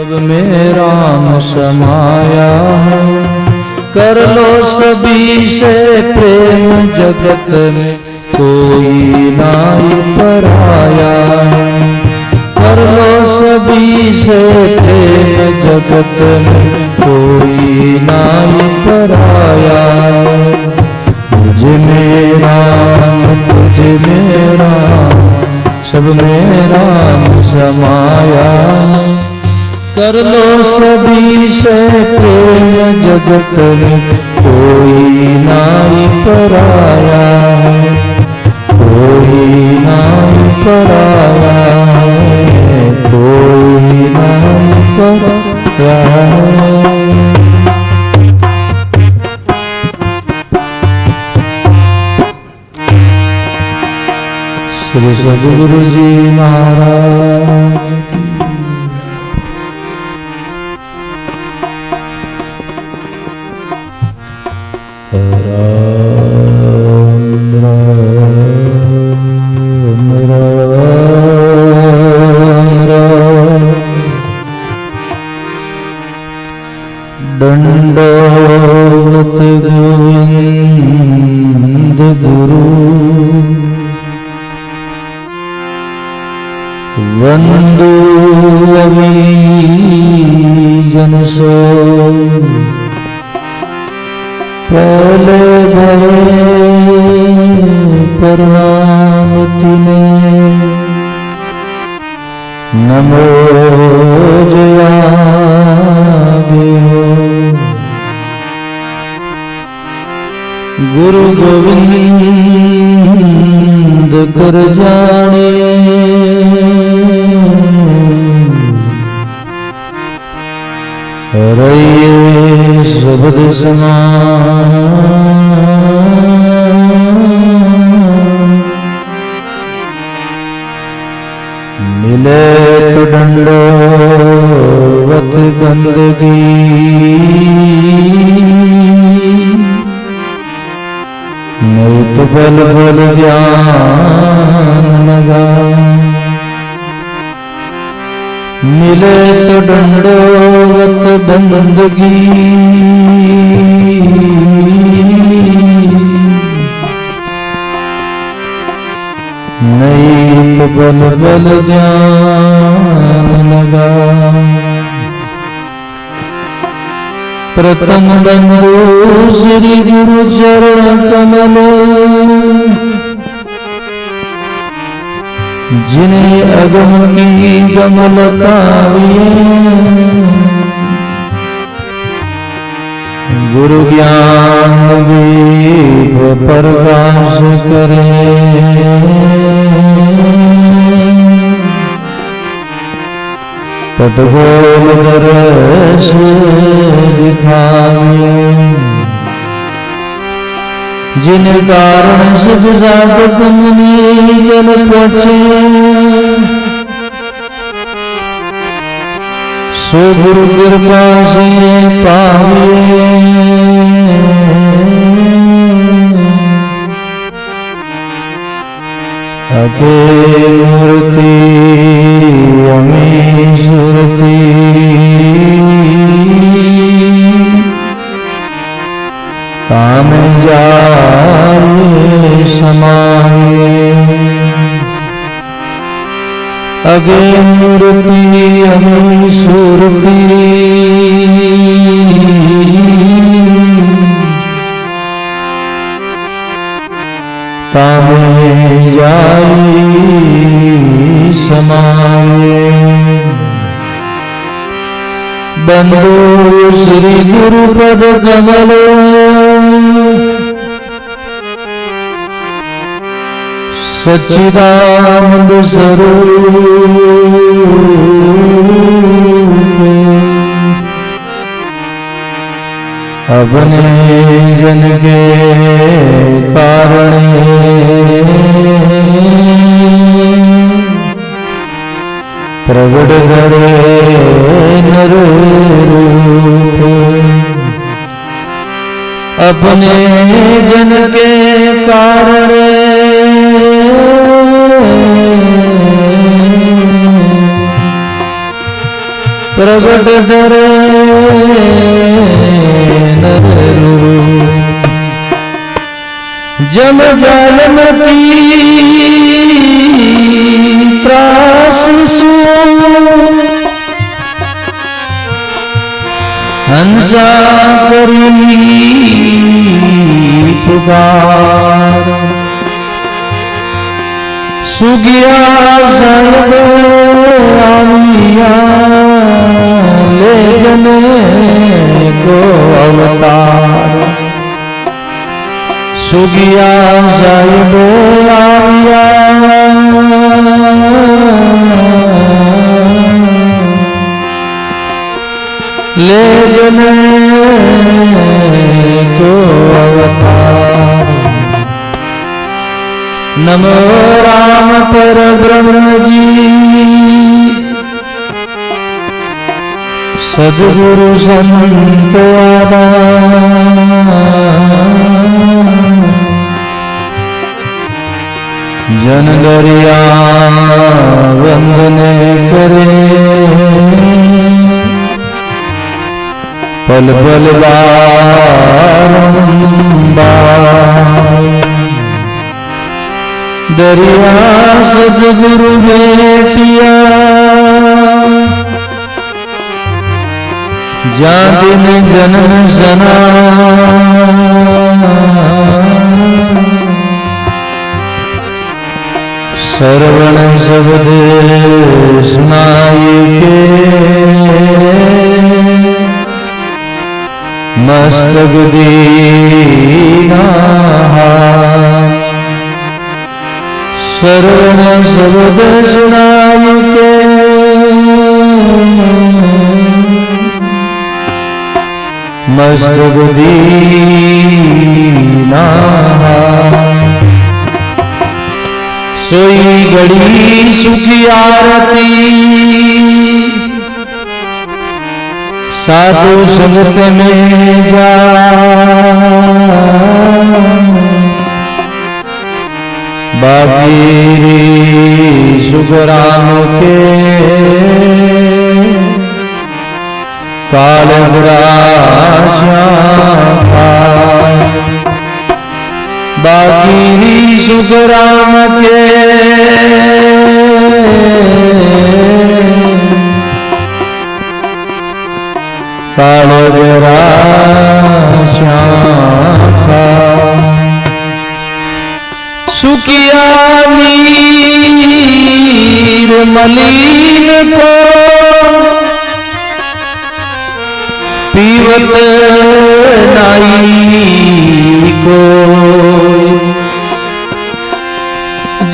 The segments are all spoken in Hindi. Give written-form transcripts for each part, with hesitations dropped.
सब में राम समाया है। कर लो सभी से प्रेम, जगत में कोई नाई पराया है। कर लो सभी से प्रेम, जगत में कोई नाई पराया है। तुझ में राम, तुझ में राम, सब में राम समाया। कर लो सभी से प्रेम, जगत में कोई नाई पराया है। कोई नाई पराया है, कोई नाई पराया है। श्री सद्गुरु जी महाराज की। राम राम राम राम। दंडवत गोविंद गुरु, वंदो अभिजन सो। पहले भये प्रणाम तिन्हें, नमो जयागे हो। गुरु गोविंद कर जाने, रहिए शब्द समान। मिले तो दंडवत बंदगी, नहीं तो बल बल ध्यान लगा। मिले तो दंडवत बंदगी, नहीं तो बल बल ध्यान लगा। प्रथम बंधु श्री गुरु चरण कमल, जिन्हें अगम की गमल पावे। गुरु ज्ञान दीप प्रकाश करे, तत्गोल दर्श दिखावे। जिन कारण सिद्ध साधक मुनि जन पहुँचे, सो गुरु कृपा से पावे। अके मूर्ति अमी सुरती, काम जाए समाये। अगे मूर्ति अमी सुरती, तामे जाई समाये। बंदो श्री गुरु पद कमल, सच्चिदानंद स्वरूप। अपने जन के कारण प्रगट करे नर रूप। अपने जन के कारण प्रगट धरे नररु जम जालम की त्रास सु हंसा करी पुकार सुगिया सर्व आमिया ले जने को अवतार सुगिया सर्व आमिया ले जने को अवतार नमो राम पर ब्रह्म जी सद्गुरु संत जन दरिया वंदने करे पल पल बारंबार दरिया सद्गुरु भेटिया जा दिन जन्म सना श्रवण शब्द सुनाई के मस्तक दीना श्रवण शब्द सुनाई के मस्तक दीना सोई घड़ी सुखी आरती साधु संगत में जा बाकी सुखराम के काल बाकी सुखराम के काल सुखिया नीर मलिन को पीवत नाई को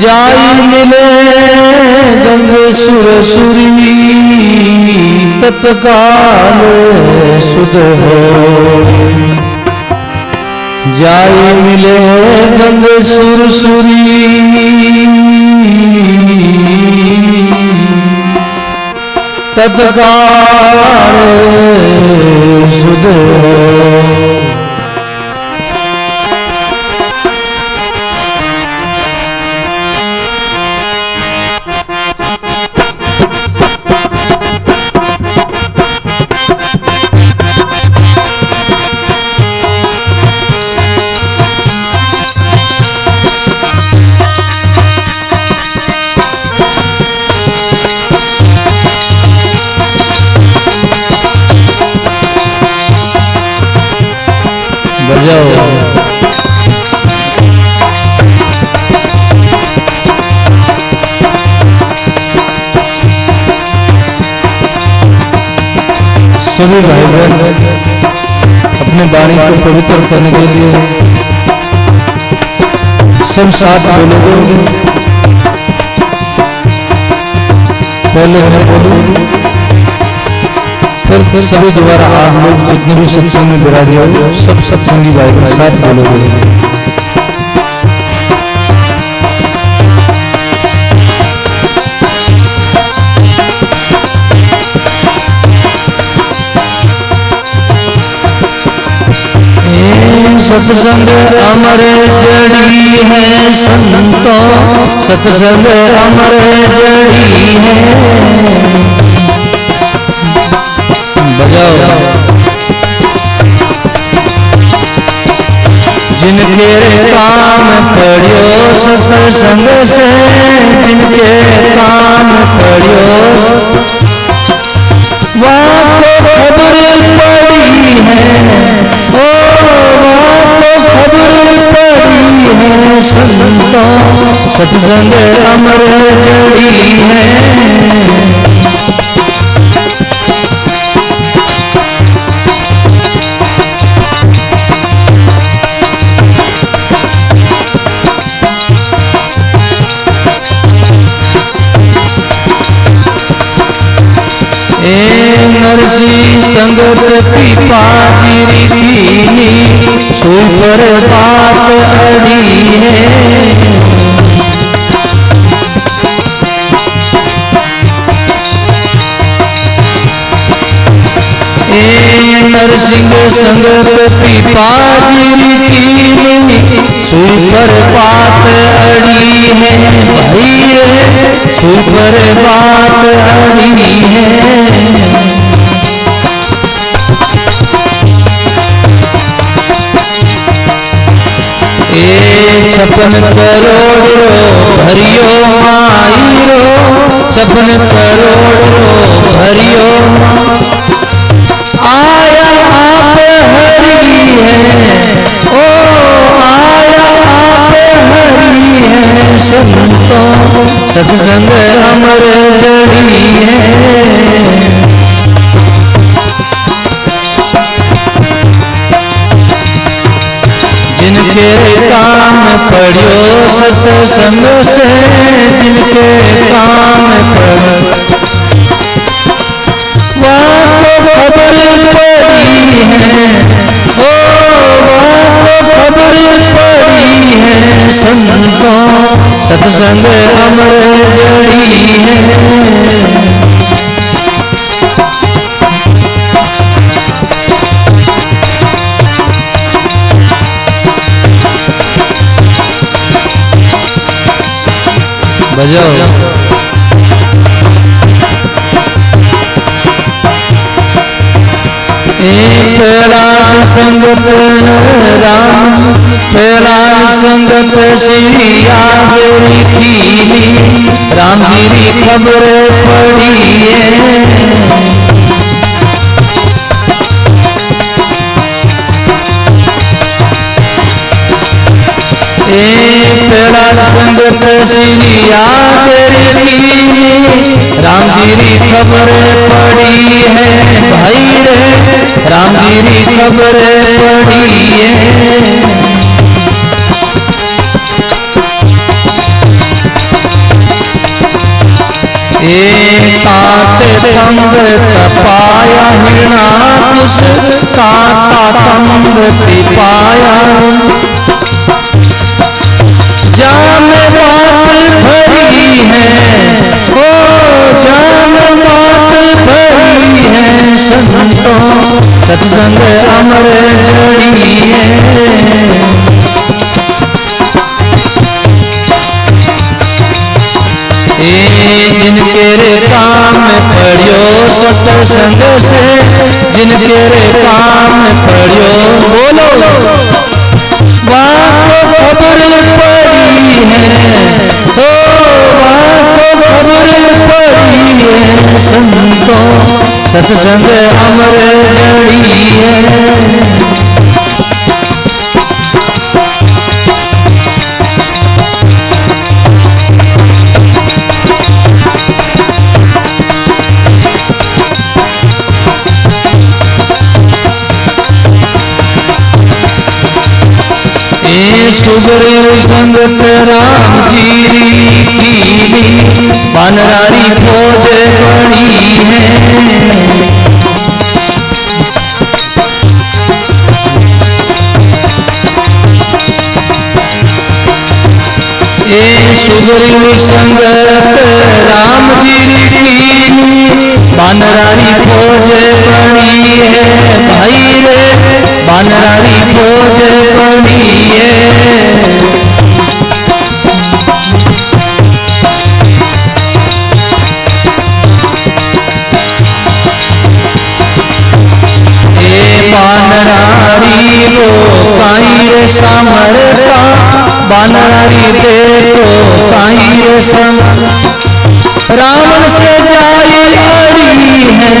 जाई मिले गंग सुरसुरी तत्काल सुध हो जाई मिले गंग सुरसुरी तत्काल सुध हो बजाओ सभी भाई बहन अपने वाणी को पवित्र करने के लिए सब साथ बोलोगे। पहले मैं बोलूं फिर सभी दोबारा आप लोग जितने भी सत्संग में विराजे हो सब सत्संगी भाई के साथ बोलोगे। सत्संग अमर जड़ी है संतों, सत्संग अमर जड़ी है। बजाओ। जिनके काम पड़ियो सत्संग से, जिनके काम पड़ियो वहाँ को खबर पड़ी है, ओ वहाँ को खबर पड़ी है। संतों सत्संग अमर जड़ी है। नरसी संगत पीपा चिरी पीनी, सुई पर बात अड़ी है। नरसिंह संगत पीपा चिरी पीनी, सुई पर बात अड़ी है। भाई सुई पर बात अड़ी है। छप्पन करोड़ रो भरियो माई रो, छप्पन करोड़ रो भरियो आया आप हरि है, ओ आया आप हरि है। संतों सत्संग अमर जड़ी है। जिनके काम पड़ियो सत्संग से, जिनके काम पड़ियो वहाँ को खबर पड़ी है, ओ वहाँ को खबर पड़ी है। संतों सत्संग अमर जड़ी है। बजाओ। प्रहलाद संगत राम, प्रहलाद संगत श्री आगरी पीली, राम जी की खबर पड़ी है। प्रहलाद संगत श्री आगरी पीली, राम जी की खबर पड़ी है। भाई रे राम जी की खबर पड़ी है। तात तंग तपाया हिरणा कुश, ताता तंग तिपाया। जाम बात भरी है, ओ जाम बात भरी है। संतों सत्संग अमर जड़ी है। जिनके काम पड़ियो सत्संग से, जिनके काम पड़ियो बोलो वहाँ को खबर पड़ी है, ओ वहाँ को खबर पड़ी है। संतों सत्संग अमर जड़ी है। सुग्रीव संगत राम जी कीनी, बनरारी फौज बड़ी है। सुग्रीव संगत राम जी कीनी, बनरारी फौज बड़ी है। भाई रे बनरारी फौज बड़ी है। बानरारी वो काई रे समरता, बानरारी दे तो काई रे सम, रावण से जाई अड़ी है,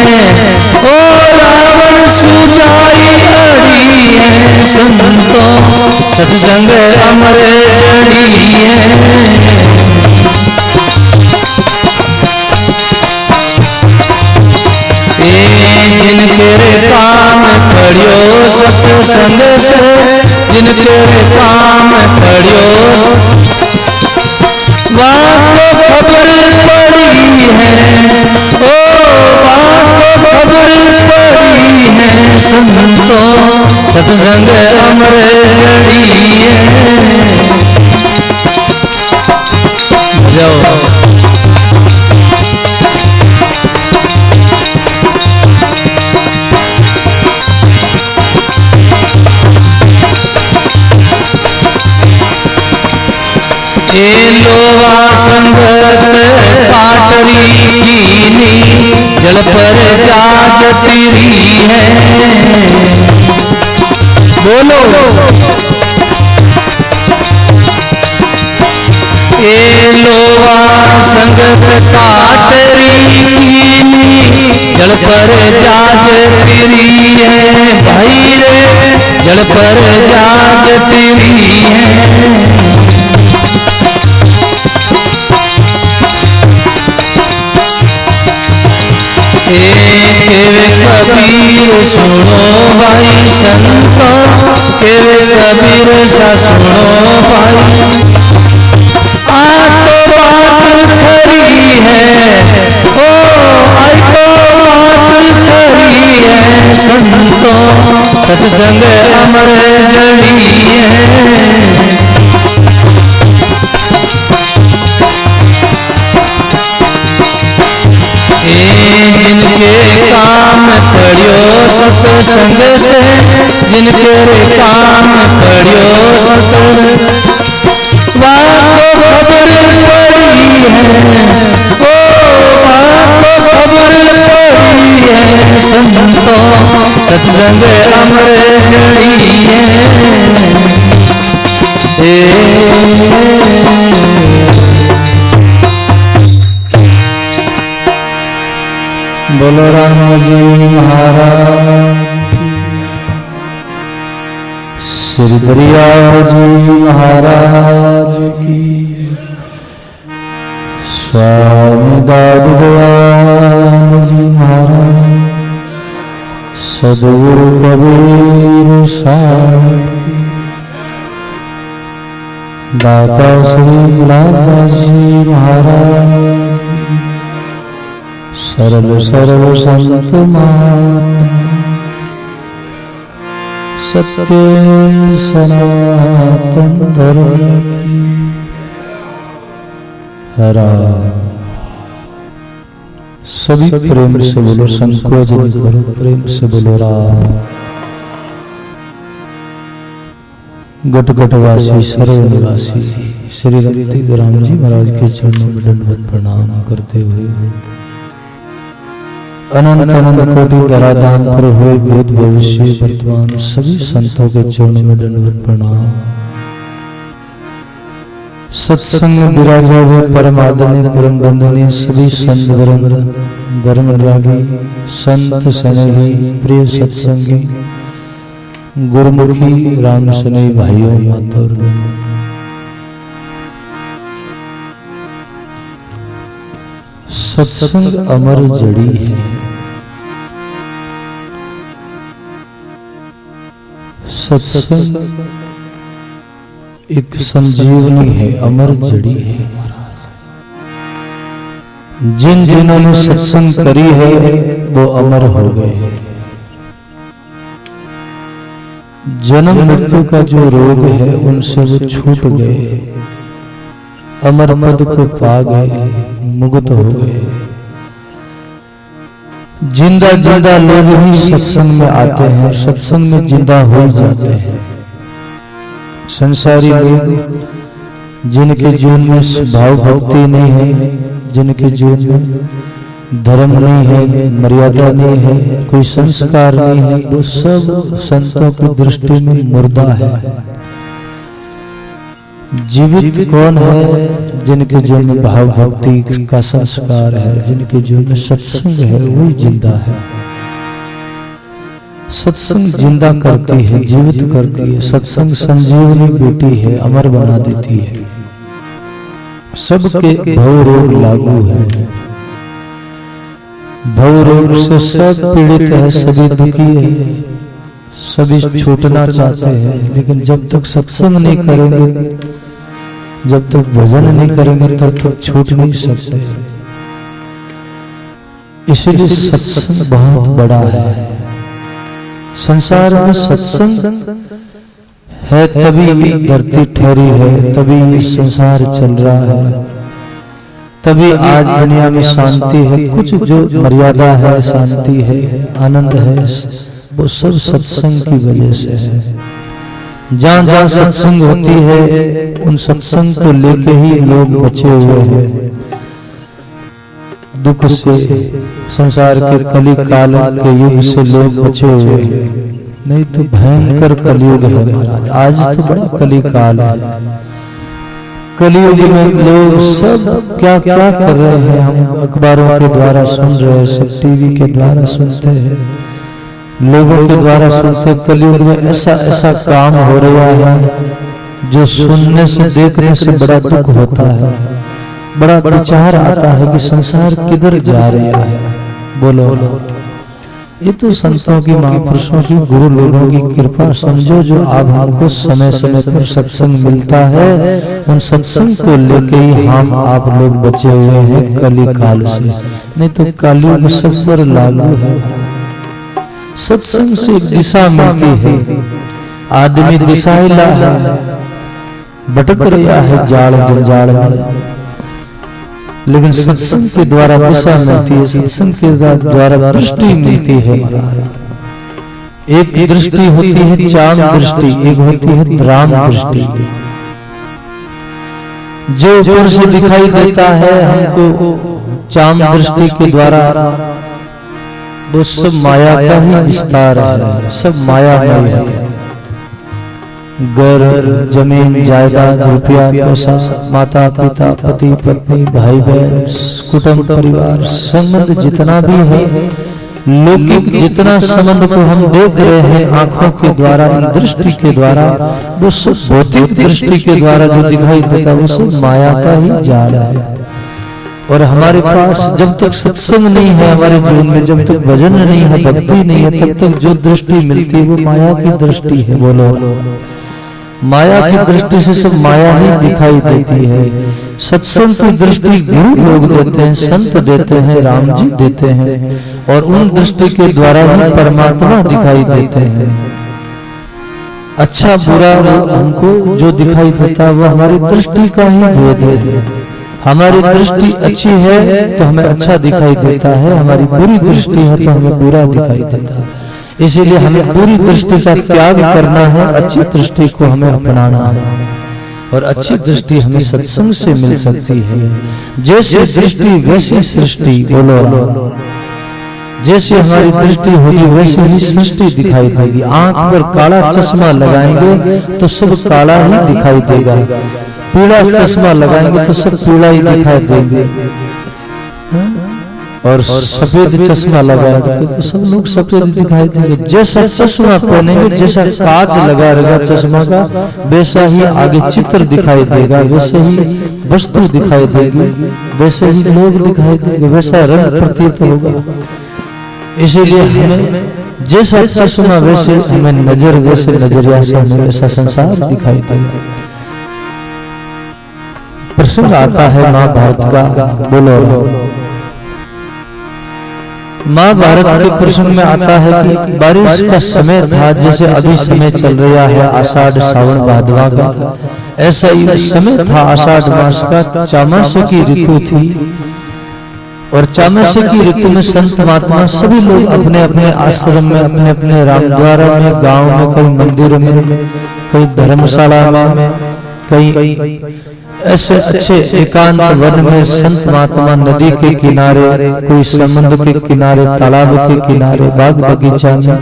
ओ रावण सुजाई अड़ी है, संतो सत्संग अमर जड़ी है। जिनके काम पड़ियो सत्संग से, जिनके काम पड़ियो वाको खबर पड़ी है, ओ वाको खबर पड़ी है, संतो सत्संग अमर जड़ी है। जाओ लोवा संगत पाटरी कीनी, जल पर जाज तिरी है। बोलो ए लोवा संगत पाटरी कीनी, जल पर जाज तिरी है, भाई रे जल पर जाज तिरी है। केवे कबीर सुनो भाई संतो, केवे कबीर सा सुनो भाई, आ तो बात खरी है, ओ आई तो बात खरी है, संतो सत्संग अमर जड़ी है। जिनके काम पड़ियो सत्संग से, जिनके काम पड़ियो सत्संग, वाको खबर पड़ी है, ओ वाको खबर पड़ी है, संतो सत्संग अमर जड़ी है। बोलो राम जी महाराज, श्री दरिया जी महाराज की, स्वामी दादू दयाल जी महाराज, सदगुरु कबीर साहब की, दाता श्री गुलाबदास जी महाराज, सर्व सर्व संत माता, सत्य सनातन धर्म की हरा। सभी प्रेम से बोलो, संकोच नहीं करो, प्रेम से बोलो राम। गट गटवासी सर्व निवासी श्री रमती राम जी महाराज के चरणों में दंडवत प्रणाम करते हुए अनंत अनंत कोटि धराधाम पर हुए भूत भविष्य वर्तमान सभी संतों के चरणों में दंडवत प्रणाम। सत्संग विराजा हुए परम आदरणीय परम बंदनीय सभी संत वृंद, धर्मरागी संत स्नेही प्रिय सत्संगी गुरुमुखी राम स्नेही भाइयों माता और बहनों, सत्संग अमर जड़ी है। सत्संग एक संजीवनी है, अमर जड़ी है। जिन जिन्होंने सत्संग करी है वो अमर हो गए। जन्म मृत्यु का जो रोग है उनसे वो छूट गए, अमर पद को पा गए, मुक्त हो गए। जिंदा जिंदा लोग ही सत्संग में आते हैं, सत्संग में जिंदा हो जाते हैं। संसारी लोग जिनके जीवन में भाव भक्ति नहीं है, जिनके जीवन में धर्म नहीं है, मर्यादा नहीं है, कोई संस्कार नहीं है, वो सब संतों की दृष्टि में मुर्दा है। जीवित कौन है? जिनके जीवन में भाव भक्ति का संस्कार है, जिनके जीवन में सत्संग है, वही जिंदा है। सत्संग जिंदा करती है, जीवित करती है। सत्संग संजीवनी बेटी है, अमर बना देती है। सबके भव रोग लागू है। भव रोग से सब पीड़ित है, सभी दुखी है, सभी छूटना चाहते हैं, लेकिन जब तक सत्संग नहीं करेंगे, जब तक भजन नहीं करेंगे, तब तक छूट नहीं सकते। इसलिए सत्संग बहुत बड़ा है। संसार में सत्संग है तभी धरती ठहरी है, तभी ये संसार चल रहा है, तभी आज दुनिया में शांति है। कुछ जो मर्यादा है, शांति है, आनंद है, वो सब सत्संग की वजह से है। जहाँ जहाँ सत्संग होती है, उन सत्संग को लेके ही लोग बचे हुए हैं दुख से। संसार के कली काल के युग से लोग बचे हुए हैं, नहीं तो भयंकर कलयुग है महाराज। आज तो बड़ा कली काल है। कलयुग में लोग सब क्या क्या कर रहे हैं, हम अखबारों के द्वारा सुन रहे हैं, सब टीवी के द्वारा सुनते हैं, लोगों के द्वारा सुनते। कलयुग में ऐसा ऐसा काम हो रहा है जो सुनने से, देखने से बड़ा दुख होता है, बड़ा विचार आता है कि संसार किधर जा रहा है। बोलो, ये तो संतों की, महापुरुषों की, गुरु लोगों की कृपा समझो, जो आप हमको समय समय पर सत्संग मिलता है। उन सत्संग को लेके ही हम आप लोग बचे हुए हैं कली काल से, नहीं तो कलयुग सब पर लागू है। सत्संग से एक दिशा मिलती है। आदमी दिशाहिला है, भटक रहा है जाल जंजाल में, लेकिन सत्संग के द्वारा दिशा मिलती है, सत्संग के द्वारा दृष्टि मिलती है। एक दृष्टि होती है चाम दृष्टि, एक होती है राम दृष्टि। जो ऊपर से दिखाई देता है हमको चाम दृष्टि के द्वारा, वो सब माया का ही विस्तार है, सब मायामय है। घर, जमीन, जायदाद, रुपया, पैसा, माता पिता, पति पत्नी, भाई बहन, कुटुंब परिवार, संबंध जितना भी है, लौकिक जितना संबंध को हम देख रहे हैं आंखों के द्वारा, दृष्टि के द्वारा, वो सब भौतिक दृष्टि के द्वारा जो दिखाई देता है, वो सब माया का ही जाल है। और हमारे पास जब तक सत्संग नहीं है हमारे जीवन में, जब तक भजन नहीं है, भक्ति नहीं है, तब तक जो दृष्टि मिलती है वो माया की दृष्टि है। बोलो, माया की दृष्टि से सब माया ही दिखाई देती है। सत्संग की दृष्टि गुरु लोग देते हैं, संत देते हैं, राम जी देते हैं, और उन दृष्टि के द्वारा ही परमात्मा दिखाई देते हैं। अच्छा बुरा हमको जो दिखाई देता है वो हमारी दृष्टि का ही भेद है। हमारी दृष्टि अच्छी है तो हमें अच्छा दिखाई देता है, हमारी बुरी दृष्टि है तो हमें बुरा दिखाई देता है। इसीलिए हमें बुरी दृष्टि का त्याग करना है, अच्छी दृष्टि को हमें अपनाना है, और अच्छी दृष्टि हमें सत्संग से मिल सकती है। जैसी दृष्टि वैसी सृष्टि। बोलो, जैसे हमारी दृष्टि होगी वैसे ही सृष्टि दिखाई देगी। आंख पर काला चश्मा लगाएंगे तो सब काला ही दिखाई देगा, पीला चश्मा लगाएंगे तो सब पीला ही दिखाई देंगे, और सफेद चश्मा लगाएंगे तो सब लोग सफेद दिखाई देंगे। जैसा चश्मा पहनेंगे, जैसा कांच लगा रहेगा चश्मा का, वैसा ही आगे चित्र दिखाई देगा, वैसे ही वस्तु दिखाई देगी, वैसे ही लोग दिखाई देंगे, वैसा रंग प्रतीत होगा। इसीलिए हमें जैसा चश्मा वैसे हमें नजर, वैसे नजरिया से हमें वैसा संसार दिखाई देगा। प्रसंग आता है महाभारत का। बोलो, महाभारत के प्रसंग में आता है कि बारिश का समय था, जैसे अभी समय चल रहा है आषाढ़ सावन भादवा का, ऐसा ही समय था आषाढ़ मास का। चामासे की ऋतु थी, और चामासे की ऋतु में संत महात्मा सभी लोग अपने अपने आश्रम में, अपने अपने रामद्वारा में, गांव में, कई मंदिर में, कई धर्मशाला में, कई ऐसे अच्छे एकांत वन में संत महात्मा नदी के किनारे, कोई समुद्र के किनारे, तालाब के किनारे, बाग बगीचा में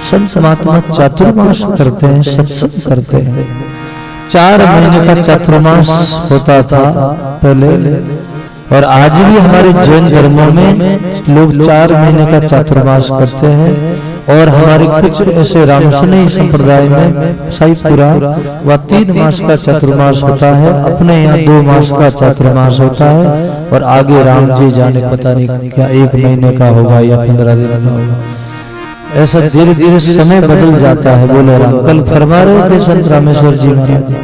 संत महात्मा चातुर्मास करते हैं, सत्संग करते हैं। 4 महीने का चातुर्मास होता था पहले, और आज भी हमारे जैन धर्मों में लोग 4 महीने का चातुर्मास करते हैं। और हमारे कुछ ऐसे रामसनी संप्रदाय में साईपुरा वह 3 मास का चातुर्मास होता है, अपने यहाँ 2 मास का चातुर्मास होता है, और आगे राम जी जाने पता नहीं क्या 1 महीने का होगा या 15 दिन का होगा। ऐसा धीरे धीरे समय बदल जाता है। बोले राम। कल फरमा रहे थे संत रामेश्वर जी महाराज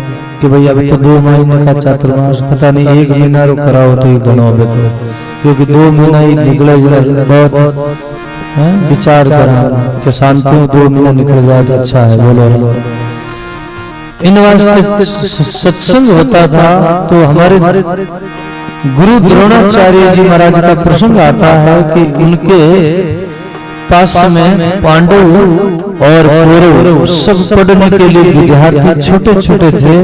कि भाई अभी तो 2 महीने का चातुर्मास, पता नहीं 1 महीना रो कराओ तो ही गणो तो, क्योंकि 2 महीना ही निकले बहुत विचार करा कि शांति में 2 महीना निकल जाए तो अच्छा है। बोलो इन वास्ते सत्संग होता था। तो हमारे गुरु द्रोणाचार्य जी महाराज का प्रसंग आता है कि उनके पास में पांडव और कौरव सब पढ़ने के लिए विद्यार्थी छोटे छोटे थे,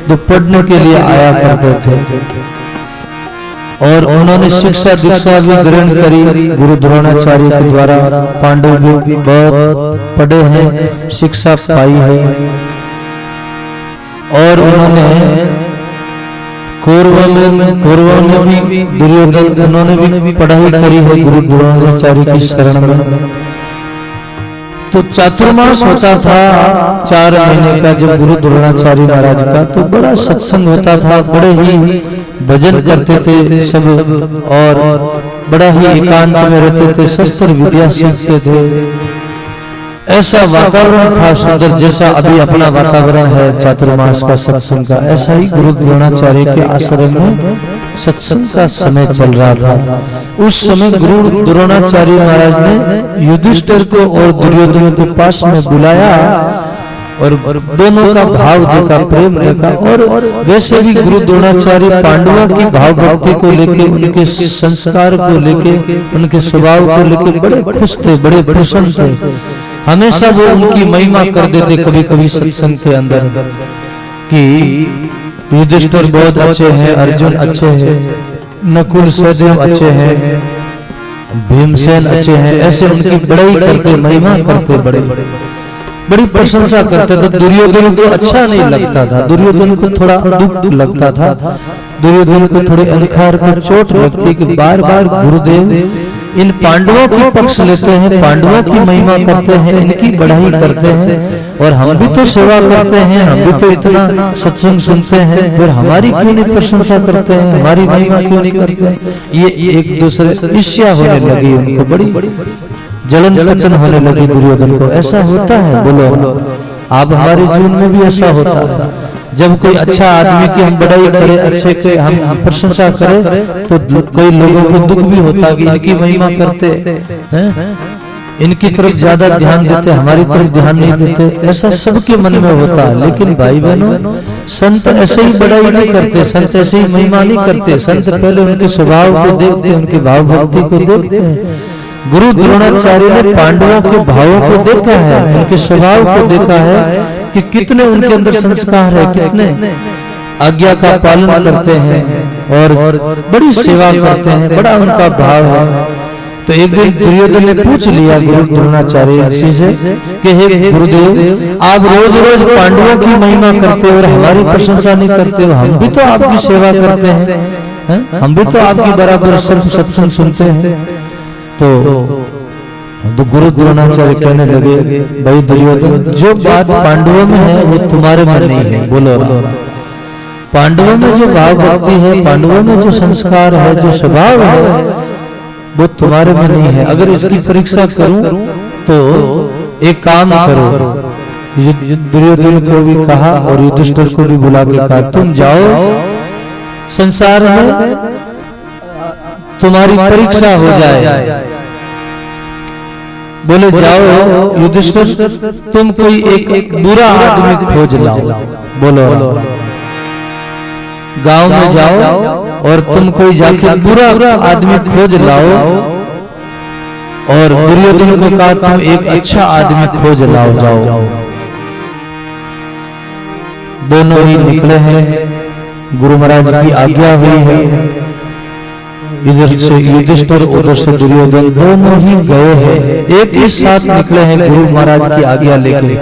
जो पढ़ने के लिए आया करते थे, और उन्होंने शिक्षा दीक्षा भी ग्रहण करी गुरु द्रोणाचार्य के द्वारा। पांडव भी बहुत पढ़े हैं, शिक्षा पाई है, और उन्होंने कौरवों ने भी, दुर्योधन उन्होंने भी पढ़ाई करी है गुरु द्रोणाचार्य की शरण में। तो चातुर्मास होता था 4 महीने का जब गुरु द्रोणाचार्य महाराज का, तो बड़ा सत्संग होता था, बड़े ही भजन करते थे सब, और बड़ा ही एकांत में रहते थे, शस्त्र विद्या सीखते थे। ऐसा वातावरण था सुंदर, जैसा अभी अपना वातावरण है चातुर्मास का सत्संग का, ऐसा ही गुरु द्रोणाचार्य के आश्रम में सत्संग का समय चल रहा था। उस समय गुरु द्रोणाचार्य महाराज ने युधिष्ठिर को और दुर्योधन को पास में बुलाया, और दोनों का भाव देखा, प्रेम देखा। और वैसे भी गुरु द्रोणाचार्य पांडवों की भाव भक्ति को लेके, उनके संस्कार को लेके, उनके स्वभाव को लेके बड़े खुश थे, बड़े प्रसन्न थे। हमेशा वो उनकी महिमा कर देते कभी कभी सत्संग के अंदर कि युधिष्ठिर बहुत अच्छे हैं, अर्जुन अच्छे हैं, नकुल सहदेव अच्छे हैं, भीमसेन अच्छे हैं। ऐसे उनकी बड़ाई करते, महिमा करते, बड़ी प्रशंसा करते थे। दुर्योधन को अच्छा नहीं लगता था, दुर्योधन को थोड़ा दुख लगता था, दुर्योधन को थोड़े अहंकार को चोट लगती कि बार बार गुरुदेव इन पांडवों की पक्ष लेते हैं, पांडवों की महिमा करते हैं, इनकी बढ़ाई करते हैं, और हम भी तो सेवा करते हैं, हम भी तो इतना सत्संग सुनते हैं, फिर हमारी क्यों नहीं प्रशंसा करते हैं, हमारी महिमा क्यों नहीं करते? ये एक दूसरे ईर्ष्या होने लगी, उनको बड़ी जलन कचन होने लगी दुर्योधन को। ऐसा होता है, बोलो आप हमारे जीवन में भी ऐसा होता है। जब कोई अच्छा आदमी की हम बड़ाई करें, अच्छे के हम प्रशंसा करें, तो कोई लोगों को दुख भी होता कि इनकी महिमा करते हैं, इनकी तरफ ज्यादा ध्यान देते, हमारी तरफ ध्यान नहीं देते। ऐसा सबके मन में होता है। लेकिन भाई बहनों, संत ऐसे ही बड़ाई नहीं करते, संत ऐसे ही महिमा नहीं करते। संत पहले उनके स्वभाव को देखते, उनके भाव भक्ति को देखते हैं। गुरु द्रोणाचार्य ने पांडवों के भावों को देखा है, उनके स्वभाव को देखा है कि कितने उनके अंदर संस्कार है, कितने आज्ञा का पालन करते हैं और बड़ी सेवा करते हैं, बड़ा उनका भाव है। तो एक दिन दुर्योधन ने पूछ लिया गुरु द्रोणाचार्य से कि हे गुरुदेव, आप रोज रोज पांडवों की महिमा करते हो और हमारी प्रशंसा नहीं करते हो, हम भी तो आपकी सेवा करते हैं, हम भी तो आपकी बराबर सिर्फ सत्संग सुनते हैं। तो गुरु द्रोणाचार्य कहने लगे, भाई दुर्योधन, जो बात पांडवों में है वो तुम्हारे में नहीं है। बोलो, पांडवों में जो भाव भक्ति है, पांडवों में जो संस्कार है, जो स्वभाव है, वो तुम्हारे में नहीं है। अगर इसकी परीक्षा करूं तो एक काम करो। दुर्योधन को भी कहा और युधिष्ठिर को भी बुला के कहा, तुम जाओ, संसार में तुम्हारी परीक्षा हो जाए। बोले जाओ युधिष्ठिर, तुम कोई एक बुरा आदमी खोज लाओ। बोलो, गांव में जाओ और तुम कोई जाके बुरा आदमी खोज लाओ। और दुर्योधन को कहा, तुम एक अच्छा आदमी खोज लाओ, जाओ। दोनों ही निकले हैं गुरु महाराज की आज्ञा हुई है, इधर से युधिष्ठिर उधर से दुर्योधन दोनों ही गए हैं, एक ही साथ निकले हैं गुरु महाराज की आज्ञा लेके।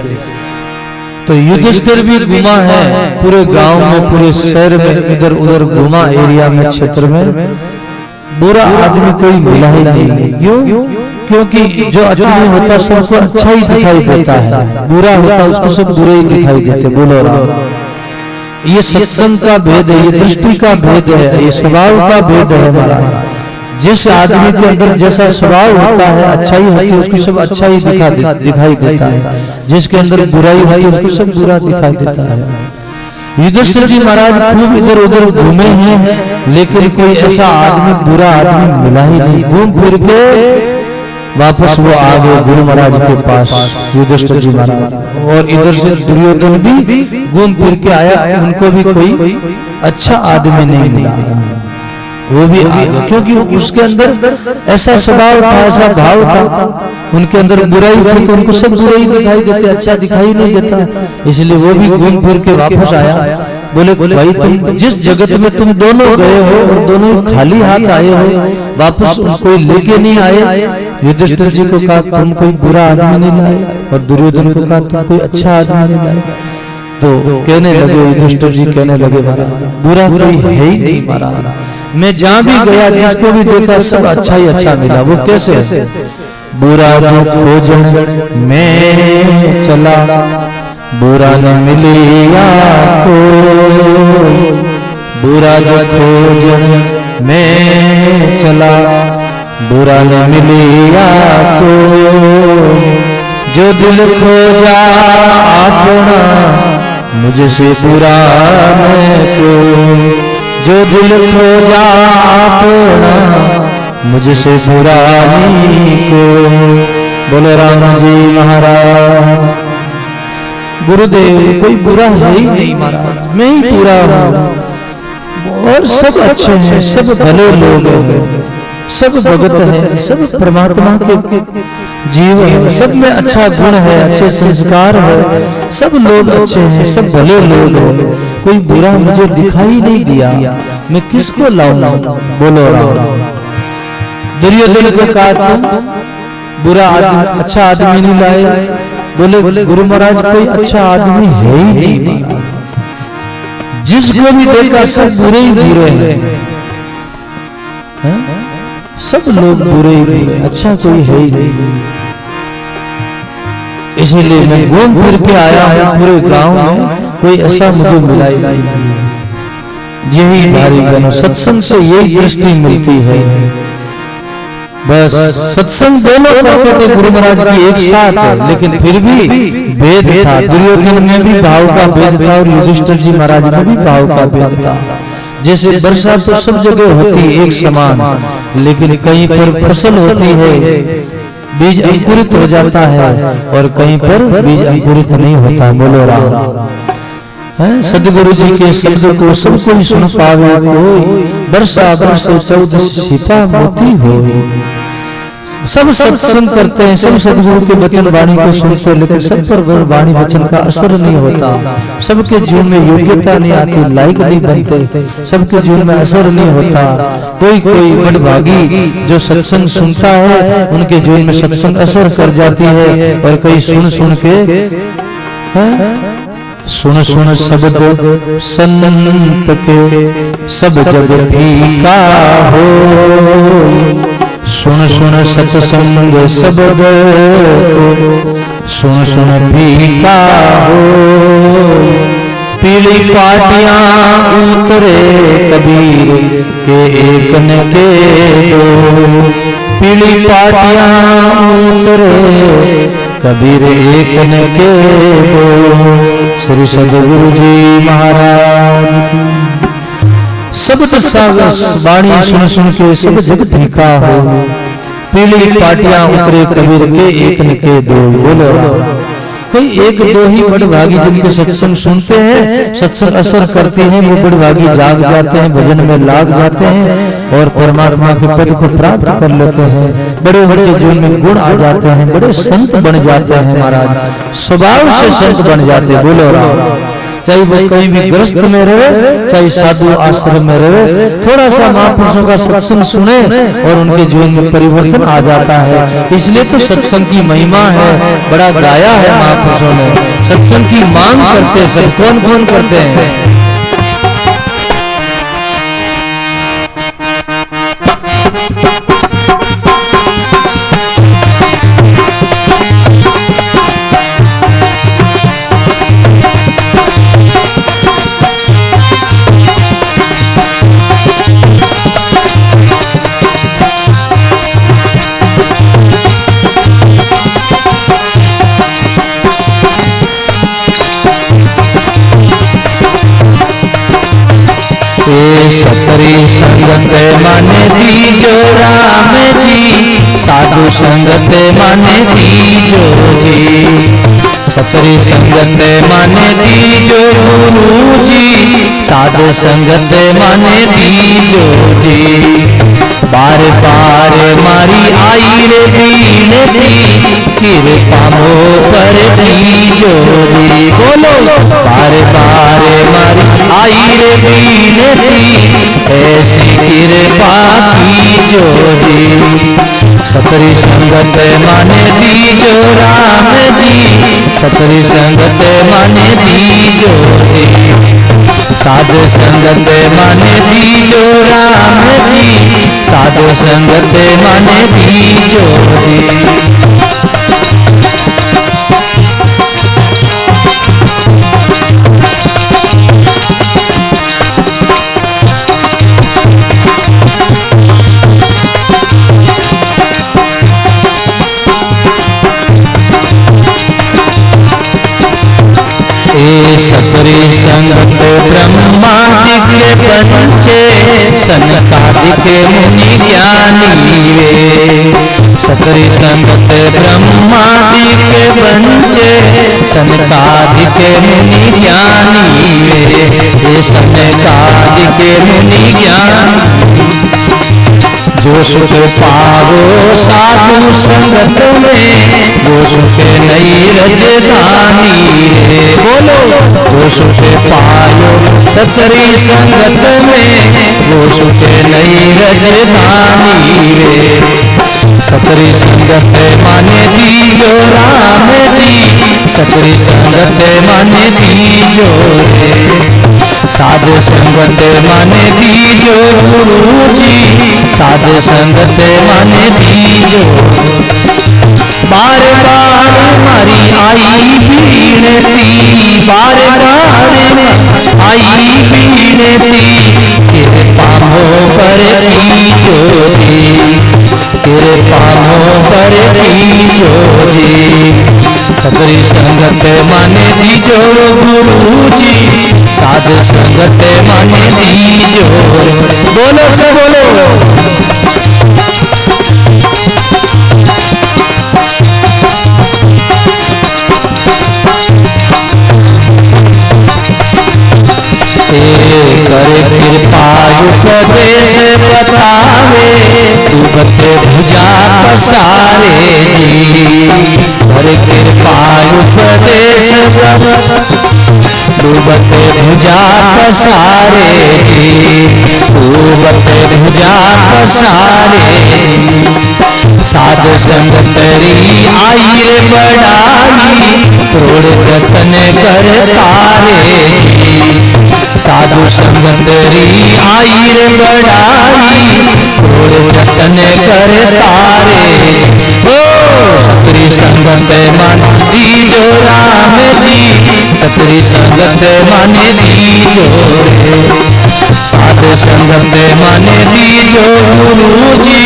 तो युधिष्ठिर भी घुमा है पूरे गांव में, पूरे शहर में, इधर उधर घुमा एरिया में, क्षेत्र में, बुरा आदमी कोई मिला ही नहीं। क्यों? क्योंकि जो अच्छा नहीं होता सबको अच्छा ही दिखाई देता है, बुरा होता उसको सब बुरे ही दिखाई देते। बोलो राम। ये सत्संग का भेद है, ये दृष्टि का भेद है, ये स्वभाव का भेद है महाराज। जिस आदमी के अंदर जैसा स्वभाव होता है, अच्छाई होती है, उसको सब अच्छा ही दिखाई देता है। जिसके अंदर बुराई होती है उसको सब बुरा दिखाई देता है। युधिष्ठिर जी महाराज खूब इधर उधर घूमे हैं, लेकिन कोई ऐसा आदमी, बुरा आदमी मिला ही नहीं। घूम फिर के वापस वो आ गए गुरु महाराज के पास, युधिष्ठिर जी महाराज। और इधर से दुर्योधन भी घूम फिर के आया, उनको भी कोई अच्छा आदमी नहीं मिला, वो भी आ गए। क्योंकि उसके अंदर ऐसा स्वभाव था, ऐसा भाव था, उनके अंदर बुराई थी तो उनको सब बुराई दिखाई देते, अच्छा दिखाई नहीं देता। इसलिए वो भी घूम फिर के वापस आया। बोले भाई तुम जिस जगत में तुम दोनों गए हो और दोनों खाली हाथ आए हो, वापस कोई लेके नहीं आए। युधिष्ठिर जी को कहा तुम कोई बुरा आदमी नहीं लाए, और दुर्योधन को कहा तुम कोई अच्छा आदमी नहीं लाए। तो कहने लगे, युधिष्ठिर जी कहने लगे महाराज बुरा कोई है ही नहीं महाराज, मैं जहाँ भी गया जिसको भी देखा सब अच्छा ही अच्छा मिला। वो कैसे? बुरा जो खोजन में चला, बुरा न मिलिया को, बुरा जो खोजन में चला, बुरा न मिलिया को, जो दिल खोजा अपना मुझसे बुरा न को, जो दिल खोजा अपना मुझसे बुरा नहीं को। बोले राम जी महाराज। गुरुदेव कोई बुरा है ही नहीं महाराज, मैं ही बुरा हूँ और सब अच्छे हैं, सब भले लोग हैं, सब भगत है, सब परमात्मा के जीव है, सब में अच्छा गुण है, अच्छे संस्कार है, सब लोग अच्छे हैं, सब भले लोग हैं, कोई बुरा मुझे दिखाई नहीं दिया, मैं किसको लाऊं? बोलो राम। दुर्योधन को कहा तुम बुरा आदमी, अच्छा आदमी नहीं लाए। बोले गुरु महाराज कोई अच्छा आदमी है ही नहीं महाराज, जिसको भी देखा सब बुरे ही बुरे हैं, सब लोग बुरे ही बुरे, अच्छा कोई है ही नहीं। इसीलिए मैं घूम फिर के आया हूं पूरे गांव में, कोई ऐसा मुझे मिला ही नहीं। यही भारी बहनों सत्संग से यही दृष्टि मिलती है। बस सत्संग दोनों करते थे गुरु महाराज की एक साथ, लेकिन फिर भी भेद था। दुर्योधन में भी भाव का भेद था और युधिष्ठिर जी महाराज में भी भाव का भेद था। जैसे वर्षा तो सब जगह होती है एक समान, लेकिन कहीं पर फसल होती है, बीज अंकुरित हो जाता है, और कहीं पर बीज अंकुरित नहीं होता। बोलो राम। सदगुरु जी के शब्द को सब कोई सुन पावे, कोई वर्षा बरसे 14 छिपा मोती हो। सब सत्संग करते हैं, सब सदगुरु के वचन वाणी को सुनते हैं, लेकिन सब पर वाणी वचन का असर नहीं होता। सबके जीवन में योग्यता नहीं आती, लायक नहीं बनते, सबके जीवन में असर नहीं होता। कोई कोई बड़भागी जो सत्संग सुनता है, उनके जीवन में सत्संग असर कर जाती है, और कई सुन सुन के सुन सुन शब्द संत के सब जग फीका हो, सुन सुन सत्संग शब्द सुन सुन फीका हो। पीली पाटियां उतरे कबीर के एक न के दो, पीली पाटियां उतरे कबीर एक न के दो। श्री सदगुरु जी महाराज की शब्द वाणी सुन सुन के सब जग फीका हो, पीली पाटियां उतरे कबीर के एक न के दो। बोलो कोई एक दो ही बड़भागी जिनके सत्संग सुनते हैं, सत्संग असर करते हैं, वो बड़भागी जाग जाते हैं, भजन में लाग जाते हैं और परमात्मा के पद को प्राप्त कर लेते हैं। बड़े बड़े जीवन में गुण आ जाते हैं, बड़े संत बन जाते हैं महाराज, स्वभाव से संत बन जाते हैं। बोलो राम। चाहे वो कहीं भी ग्रस्त में रहे, चाहे साधु आश्रम में रहे, थोड़ा सा महापुरुषों का सत्संग सुने और उनके जीवन में परिवर्तन आ जाता है। इसलिए तो सत्संग की महिमा है, बड़ा गाया है महापुरुषों ने। सत्संग की मांग करते सब, कौन कौन करते हैं? सतरी संगत माने दीजो राम जी, साधु संगत माने दीजो जी। सतरी संगत माने दीजो गुरु जी, साधु संगत माने दीजो जी। बार बार मारी आई रे बीनती, कृपा मो पर दीजो जी। बोलो बार बार मारी आई रे बीनती, ऐसी कृपा कीजो जी। सतरी संगत माने दीजो राम जी, सतरी संगत माने दीजो जी। साधु संगत माने दीजो राम जी, साधु संगत माने दीजो जी। सतरी संगत ब्रह्मादिक पंचे, सनकादिक मुनि ज्ञानी वे। सतरी संगत ब्रह्मादिक पंचे, सनकादिक मुनि ज्ञानी वे। सनकादिक मुनि ज्ञानी जो सुख पावो साधु संगत में, वो सुख नहीं रजधानी रे। बोलो जो सुख पायो सतरी संगत में, वो सुख नहीं रजधानी रे। सतरी संगत माने दीजो राम जी, सतरी संगत माने दीजो रे। साधु संगत माने दीजो गुरु जी, साधु संगत माने दीजो। बार बार मारी आई बीनती, बार बार आई बीनती, कृपा मो पर दीजो जी, कृपा मो पर दीजो जी। सतरी संगत माने दीजो गुरु जी, साधु संगत माने दीजो। बोलो से बोलो कर कृपा उपदेश बतावे, डूबत भुजा पसारे जी। कर कृपा उपदेश डूबत भुजा पसारे जी, डूबत भुजा पसारे। साधु संगतरी आई रे बड़ाई, क्रोड़ जतन कर तारे जी। साधु संगतरी आई रे बड़ाई, क्रोड़ जतन कर तारे। ओ सतरी संगत माने दीजो राम जी, सतरी संगत माने दीजो रे। साधु संगत माने दीजो गुरु जी,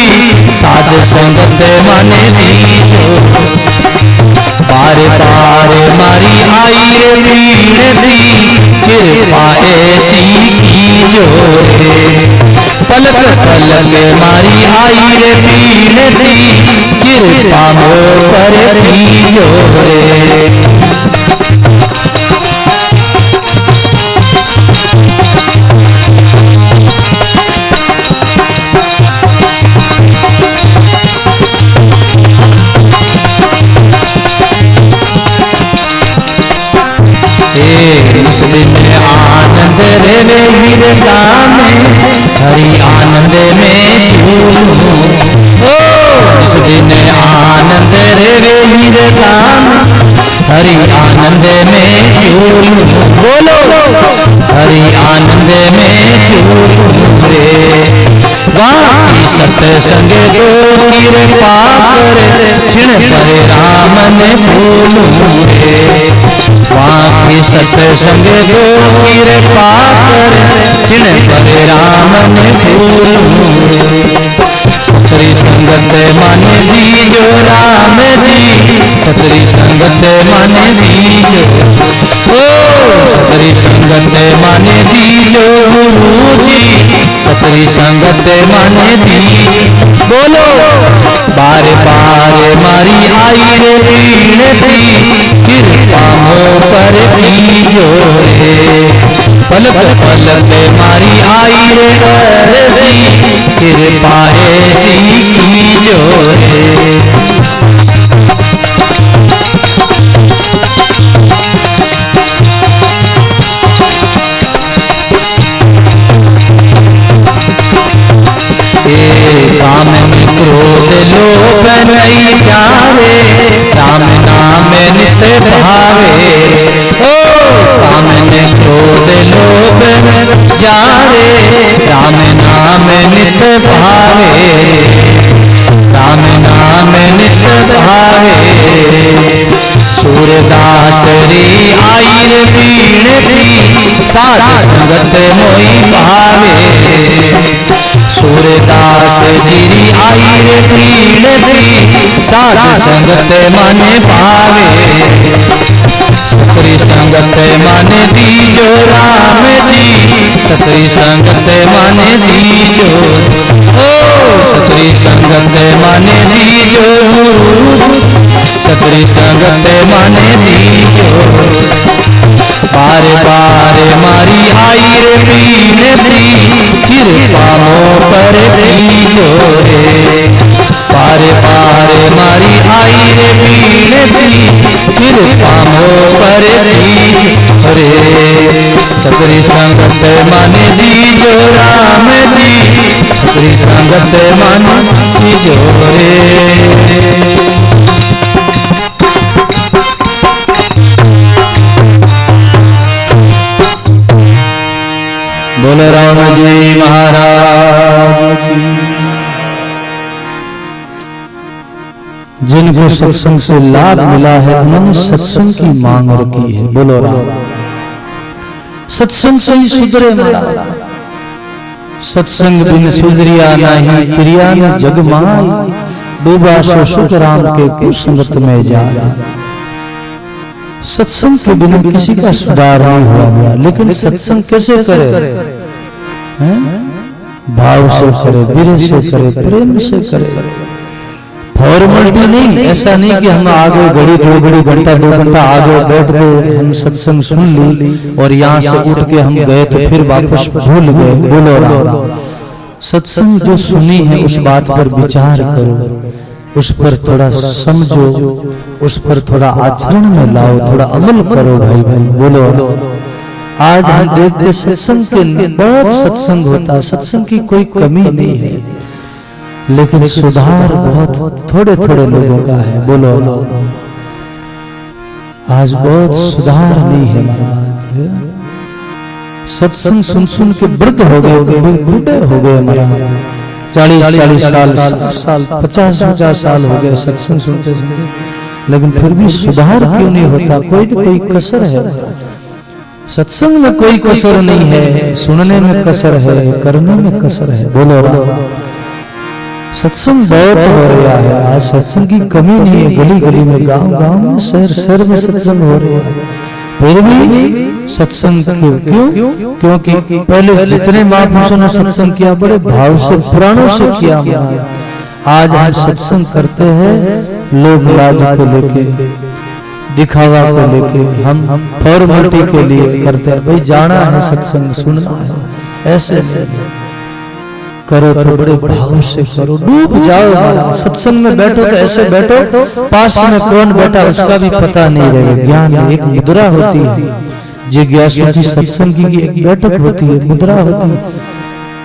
साधु संगत माने दीजो। बार बार मारी आई रे बीनती, कृपा ऐसी कीजो रे। पलक पलक मारी आई रे बीनती, कृपा मो पर दीजो रे। जिस दिन आनंद रे वीरता में हरि आनंद में झूमूं। ओ जिस दिन आनंद रे वीरता में हरि आनंद में झूमूं। बोलो हरि आनंद में झूमूं रे। बाकी सत्संग को कृपा करे क्षण पर राम ने भूलूं रे। बाकी सत्संग को कृपा करे क्षण पर राम ने भूलूं रे। सतरी संगत मन दीजो राम जी, सतरी संगत मन दीजो। ओ सतरी संगत मन दीजो गुरु जी, सतरी संगत मन दी। बोलो बार बार मारी आई रे पीड़ती, कृपा मोह पर दीजो रे। पलक पलक मारी आई रे अर्जी, कृपा ऐसी कीजो रे। काम में क्रोध लोभ नहीं जावे, राम नाम नित भावे। ओ काम में क्रोध लोभ जावे, राम नाम नित भावे। राम नाम नित भावे। सूरदास री आई रे पीड़ती, साध संगत मोई भावे। सूरदास जीरी आई रे पीड़ती, साध संगत मन भावे। सतरी संगत मन दीजो राम जी, सतरी संगत मन दीजो। ओ सतरी संगत मन दीजो गुरु, सतरी संगत मन दीजो। बार बार मारी आई रे पीड़ती, कृपा मोह पर दीजो रे। बार बार मारी आई रे पीड़ती, कृपा मोह पर दीजो रे। सतरी संगत मन दीजो राम जी, सतरी संगत मन दीजो रे। बोले राम जी महाराज की। जिनको सत्संग से लाभ मिला है उन्होंने सत्संग की मांग रखी है। बोलो राम। सत्संग से ही सुधरे महाराज, सत्संग बिन सुधरिया नहीं, क्रिया में जग माई। डूबा सो सुख राम के कुसंगत में जाए। सत्संग के बिना किसी का सुधार नहीं हुआ। लेकिन सत्संग कैसे करे? भाव से करे, विरह से करे, प्रेम से करे। फॉर्मेलिटी नहीं। ऐसा नहीं कि हम आगे घड़ी दो घड़ी घंटा दो घंटा आगे बैठ गए, हम सत्संग सुन ली और यहाँ से उठ के हम गए तो फिर वापस भूल गए। बोलो राम। सत्संग जो सुनी है उस बात पर विचार करो, उस पर थोड़ा समझो, उस पर थोड़ा आचरण में लाओ, थोड़ा अमल करो भाई बहन। बोलो आज हम देखते सत्संग के बहुत सत्संग होता है, सत्संग की कोई कमी नहीं है, लेकिन सुधार बहुत थोड़े थोड़े लोगों का है। बोलो आज बहुत सुधार नहीं है महाराज। सत्संग सुन सुन के वृद्ध हो गए, बूढ़े हो गए महाराज। 40 साल 50 साल हो गए सत्संग सुनते सुनते, लेकिन फिर भी सुधार क्यों नहीं होता? कोई न कोई कसर है। सत्संग में कोई कसर नहीं है, सुनने में कसर है, करने में कसर है। बोलो राम। सत्संग बहुत हो रहा है आज, सत्संग की कमी नहीं है। गली गली में, गांव गांव में, शहर शहर में सत्संग हो रहा है। फिर भी सत्संग क्यों? क्योंकि पहले जितने महापुरुषों ने सत्संग किया बड़े भाव से, प्राणों से किया। आज हम सत्संग करते हैं लोग लाज को लेके, दिखावा को लेके, हम फॉर्मेलिटी के लिए करते हैं। भाई जाना है सत्संग, सुनना है, ऐसे नहीं। करो तो बड़े भाव से करो, डूब जाओ। सत्संग में बैठो तो ऐसे बैठो पास में कौन बैठा उसका भी पता नहीं रहेगा। ज्ञान एक मुद्रा होती है, जिज्ञासु की सत्संगी की एक बैठक होती है, मुद्रा होती है।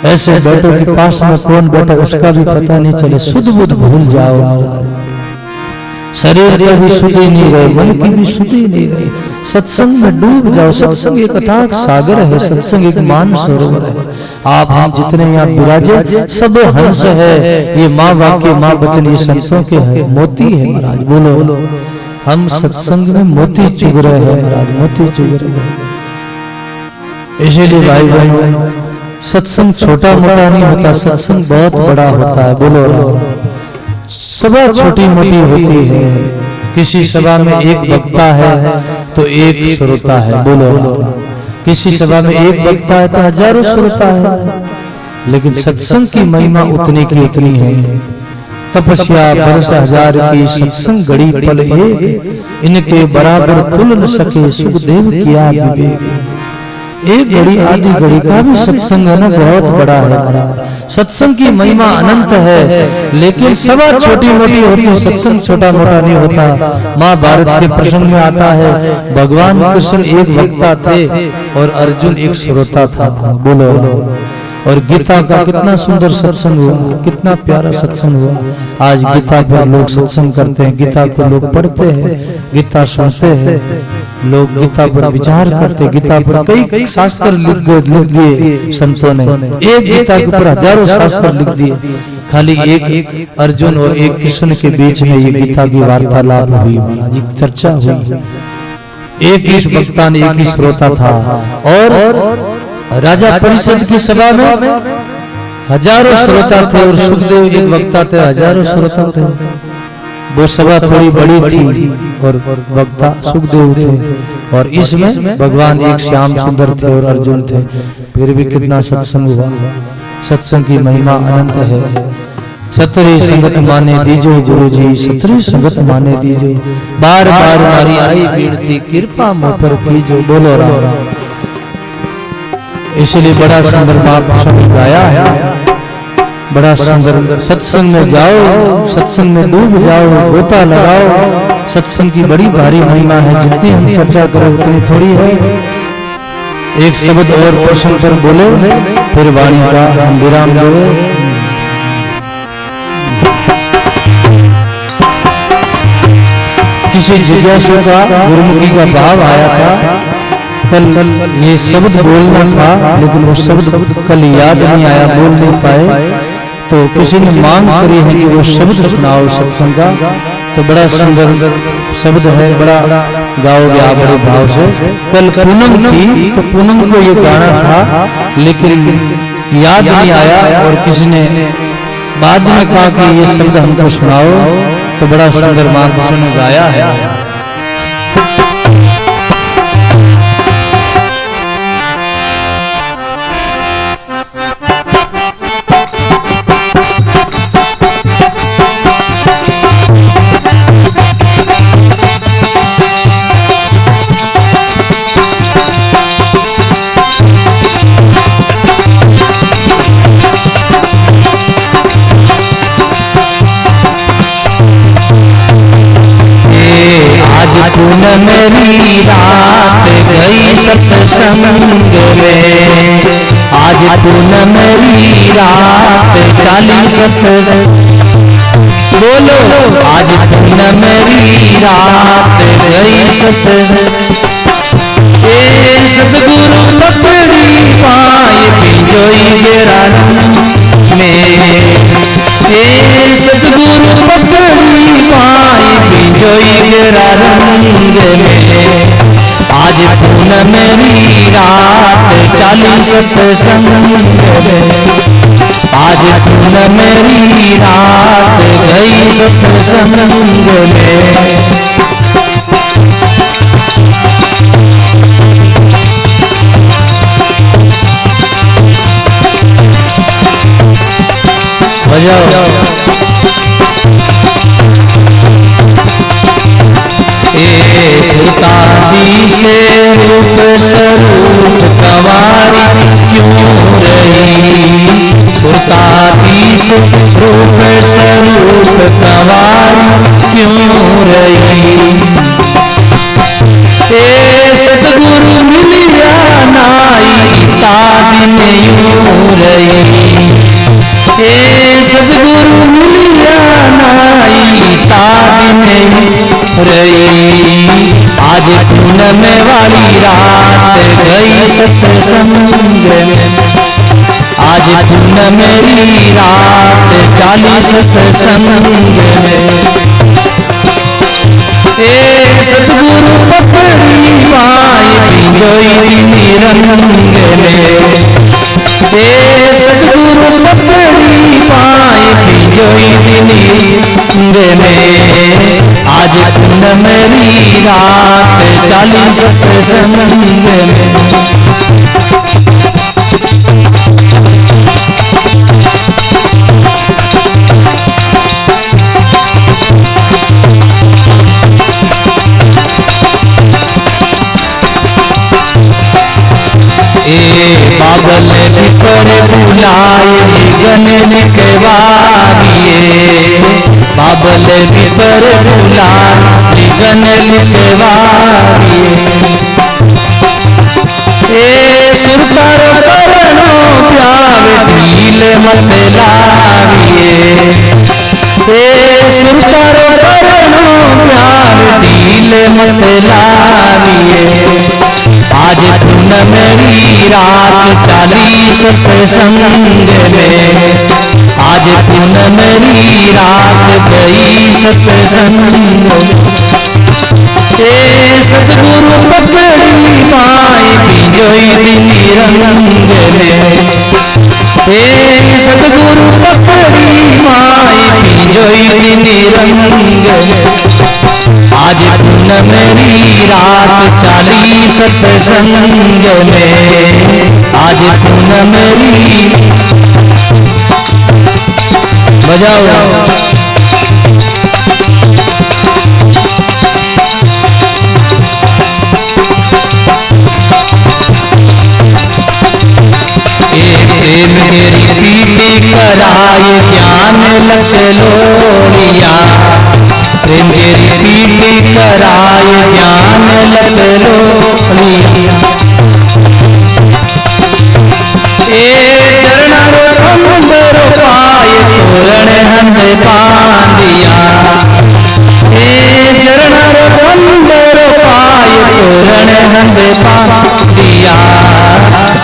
ऐसे बैठक के पास में कौन बैठा उसका भी पता नहीं चले, सुध बुध भूल जाओ महाराज। शरीर का भी सुधी नहीं रहे, मन की भी सुधी नहीं रहे, सत्संग में डूब जाओ। सत्संग एक अथाह सागर है, सत्संग एक मान सरोवर है। आप हम जितने यहाँ विराजे सब हंस है, ये माँ वाक्य माँ वचन ये संतों के है, मोती है महाराज। बोलो हम सत्संग में मोती चुग रहे हैं महाराज, मोती चुग रहे हैं। इसीलिए भाई बहनों सत्संग छोटा मोटा नहीं होता, सत्संग बहुत बड़ा होता है। बोलो सभा छोटी मोटी होती है, किसी सभा में एक वक्ता है तो एक श्रोता है। बोलो किसी सभा में एक वक्ता है तो हजारों श्रोता है, लेकिन सत्संग की महिमा उतनी की उतनी है। तपस्या बरस हजार की, सत्संग घड़ी पल एक, इनके बराबर तुल न सके सुखदेव किया विवेक। एक घड़ी आधी घड़ी का भी सत्संग है ना, बहुत बड़ा है। सत्संग की महिमा अनंत है, लेकिन सभा छोटी मोटी होती है, सत्संग छोटा मोटा नहीं होता। महाभारत के प्रसंग में आता है भगवान कृष्ण एक वक्ता थे और अर्जुन एक श्रोता था। बोलो और गीता का कितना सुंदर सत्संग हुआ, कितना प्यारा सत्संग हुआ। आज गीता पर लोग सत्संग करते हैं, गीता को लोग पढ़ते हैं, गीता सुनते हैं, लोग गीता पर विचार करते हैं। गीता पर कई शास्त्र लिख दिए संतों ने, एक गीता के ऊपर हजारों शास्त्र लिख दिए। खाली एक अर्जुन और एक कृष्ण के बीच में ये गीता की वार्तालाप हुई महाराज, चर्चा हुई। एक ही वक्ता ने, एक ही श्रोता था, और राजा परिषद की सभा में हजारों श्रोता थे और सुखदेव एक वक्ता थे, हजारों श्रोता थे। वो सभा थोड़ी बड़ी थी और वक्ता सुखदेव थे, और इसमें भगवान एक श्याम सुंदर थे और अर्जुन थे। फिर भी कितना सत्संग हुआ। सत्संग की महिमा अनंत है। सतरी संगत माने दीजो गुरु जी, सतरी संगत माने दीजो, बार बार मारी आई विनती, कृपा मुझ पर कीजो। बोलो राम। इसलिए बड़ा सुंदर महापुरुषों ने गाया है, बड़ा सुंदर। सत्संग में जाओ, सत्संग में डूब जाओ, गोता लगाओ। सत्संग की बड़ी भारी महिमा है, जितनी हम चर्चा करें उतनी थोड़ी है। एक शब्द और प्रसंग पर बोले फिर वाणी का हम विराम देवे। किसी जिज्ञासु का गुरुमुखी का भाव आया था, कल ये शब्द बोलना था लेकिन वो शब्द कल याद नहीं आया, बोल नहीं पाए, तो किसी ने मांग करी है कि वो शब्द सुनाओ सत्संग का। तो बड़ा सुंदर शब्द है, बड़ा गाओगे आप बड़े भाव से। कल पूनम थी तो पूनम को ये गाना था, लेकिन याद नहीं आया, और किसी ने बाद में कहा कि ये शब्द हमको सुनाओ, तो बड़ा सुंदर महापुरुषों ने गाया है। मेरी रात गई सत्संग में, आज पूनम मेरी रात चाली सत्संग। बोलो आज पूनम मेरी रात गई सत्संग। सतगुरु पकड़ी पाए पिंजोई गेरा में, सतगुरु पकड़ी पाए पिंजोई गेरा में। आज पूनम मेरी रात चाली सत्संग में, आज पूनम मेरी रात गई सत्संग में। सुतादी से रूप स्वरूप कंवारी क्यों रही, सुतादी से रूप स्वरूप कंवारी क्यों रही। सतगुरु मिले रही। आज पूनम वाली रात गई सत्संग में, आज पूनम मेरी रात चाली सत्संग में। सतगुरु पकड़ी माय पिंजोई निरंग में, सतगुरु पकड़ी माय पिंजोई निरंग में। आज पूनम मेरी रात चाली सत्संग में। बाबल पर बुलाए गन लिखवारिए, बाबल पर बुलाए गन लिखवारिए। सुरतर करणो प्यार ढील मत लाविए, सुरतर करणो प्यार ढील मत लाविए। आज पूनम मेरी रात चाली सत्संग में, आज पूनम मेरी रात गई सत्संग में। सतगुरु पकड़ी माय पिंजोई निरंग में, सतगुरु पकड़ी माय पिंजोई निरंग में। आज पूनम मेरी रात चाली सत्संग में, आज पूनम मेरी बजाओ। प्रेम मेरी पीटी कराए ज्ञान लख लोरिया, प्रेम मेरी पीटी कराए ज्ञान लख लोरिया। चरण अंबर पाए तोरण हंद पांडिया, चरण अंबर पाए तोरण हंद पांडिया।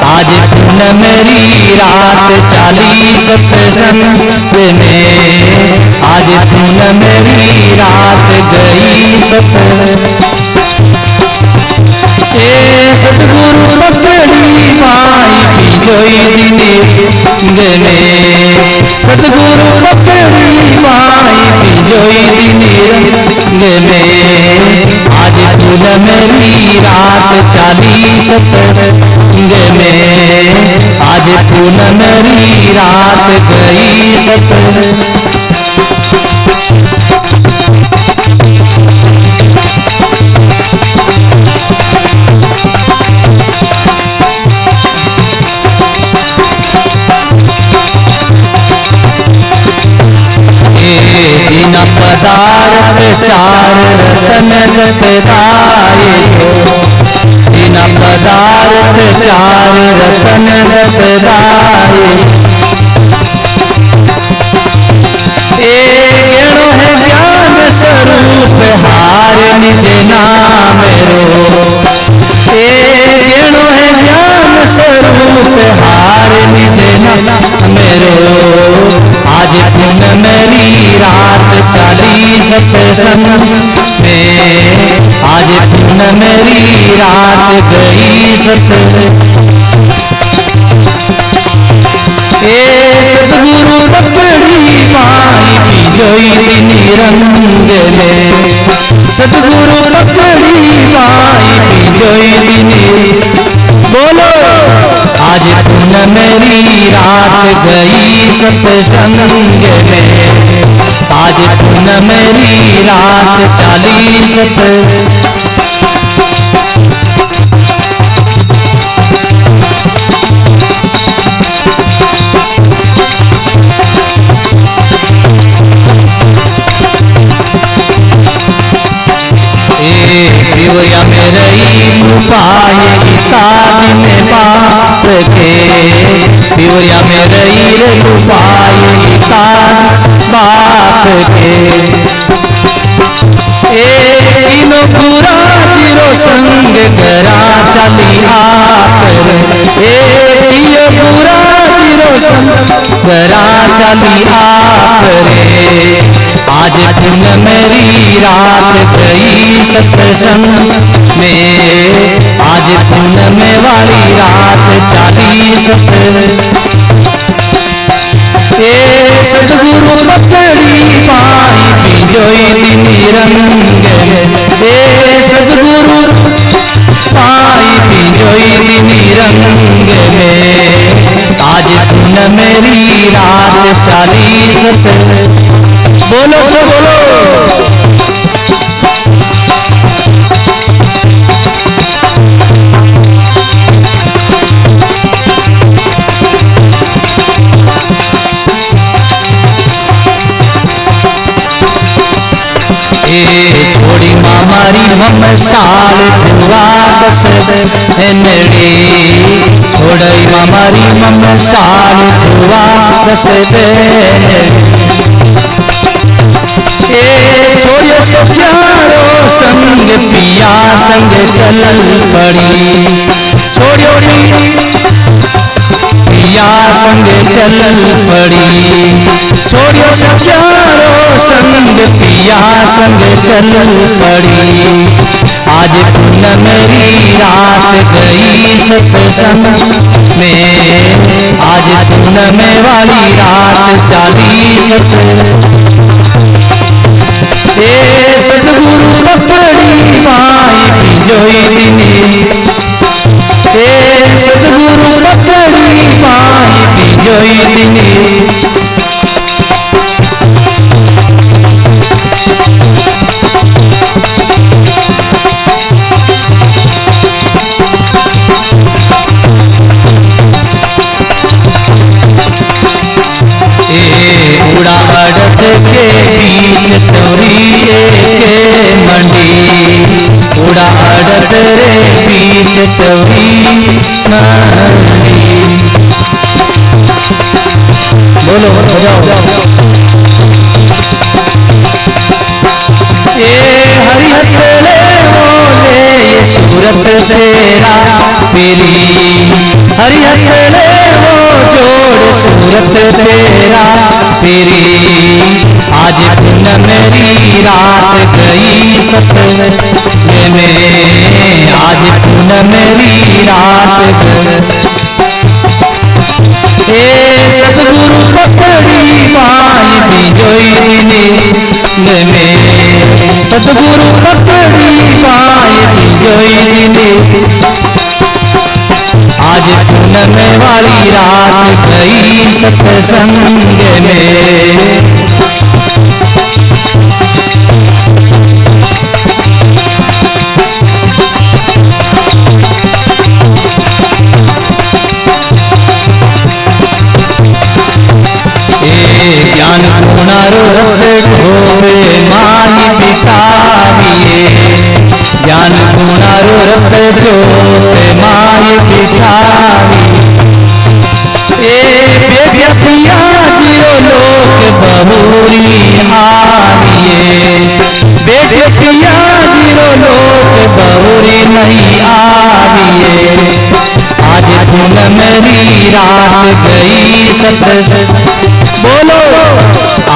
आज पूनम मेरी रात चाली सत्संग में, आज पूनम मेरी रात गई सत्संग। सतगुरु पकड़ी माय पिंजोई निरंग में, सतगुरु पकड़ी माय पिंजोई निरंग में। आज पूनम मेरी रात चाली सत्संग में, आज पूनम मेरी रात गई सत्संग। दीन पदार्थ चार रतन रतदाये हो, दीन पदार्थ चार रतन रतदाये। गणो है ज्ञान स्वरूप हार निज नाम रो, गणो है ज्ञान स्वरूप हार निज नाम रो। आज पूनम मेरी रात चाली सत्संग में, आज पूनम मेरी रात गई सत्संग। सतगुरु पकड़ी माय पिंजोई निरंग में, सतगुरु पकड़ी माय पिंजोई निरंग। बोलो आज पूनम मेरी रात गई सत्संग में, आज पूनम मेरी रात चाली सत्संग। पिवरिया में रही पाए गीता दिन बाप के, पिवरिया में रही पाए गीता बाप के। तीनों पूरा जीरो संग करा चली आकर पियो पूरा जीरो संग करा चली आकर आज पुन मेरी रात गई सत्संग में आज पुन में वाली रात चाली सतगुरु पकड़ी पाई बिजोई निरंग सतगुरु पाई बिजोई निरंग में आज पुन मेरी रात चाली बोलो सो बोलो छोड़ी मामारी हम साल पूरा दस नड़ी छोड़ी मामारी हम साल पूरा दस छोड़ो सख्यारो संग पिया संग चलल पड़ी छोड़ो पिया संग चलल पड़ी छोड़ो सख्यारो संग पिया संग चलल पड़ी आज पुन मेरी रात गई सत्संग में आज पुन में वाली रात चाली सतगुरु पकड़ी पाई बिजोई सतगुरु पकड़ी पाई बिजोई उड़ा अड़त के बीच चोरी के मंडी उड़ा अड़त रे बीच चोरी मंडी बोलो हो जाओ हरिहत ले बोले सूरत तेरा पीरी हरिहत ले वो जोड़ सूरत तेरा पीरी आज पुन मेरी रात गई सत्संग में आज पुन मेरी रात सतगुरु पकड़ी पाई बिजोई में सतगुरु पकड़ी पाई बिजोई आज पुन में वाली रात गई सत्संग में ज्ञान गुणारो ढोबे माई बिताविए ज्ञान गुणारो ढोबे माई बितावी बेटिया जियो लोक बहुरी आविए बेटिया जियो लोक बहुरी नहीं आविए आज पुन मेरी रात गई सत्संग बोलो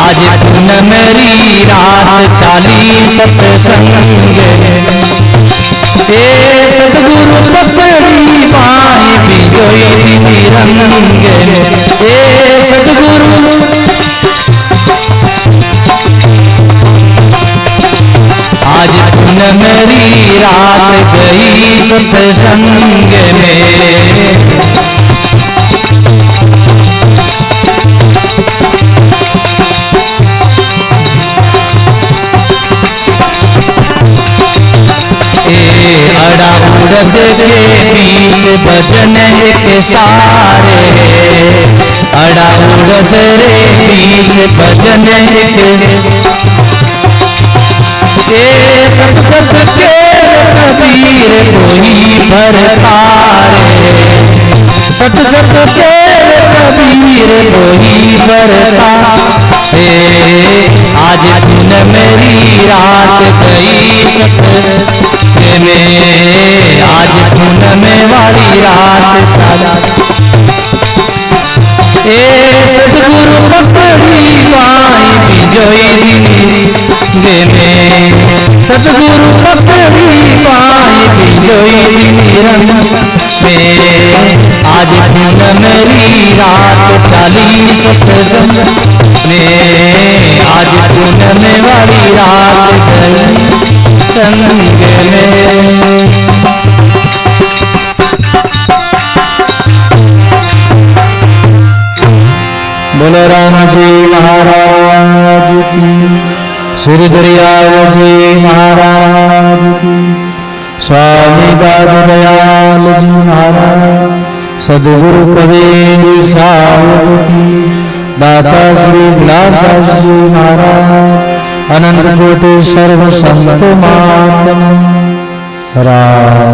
आज पुन मेरी रात चाली सत्संग सतगुरु पकड़ी पाई बिजोई निरंग सतगुरु आज पुन मेरी रात गई सत्संग में अड़ा उड़द के बीच भजन के सारे अड़ा उड़द रे बीच भजन के सब सब के कबीर कोई भरतारे सत सत के कबीर वही बरता है। आज पूनमेरी रात गई सपने में, आज पूनमे वाली रात चला। सतगुरु पकड़ी बाई बिजोई दिनी में, सतगुरु पकड़ी बाई बिजोई रंग में। आज पूनमेरी रात चाली सत्संग में, आज पूनमे वाली रात गई संग में। बोलो राम जी महाराज की, श्री दरियाल जी महाराज की, स्वामी दादा दयाल जी महाराज, सदगुरु कबीर साहब की, दाता श्री गुलाबदास जी महाराज, अनंत कोटि सर्व संत महात्मा। राम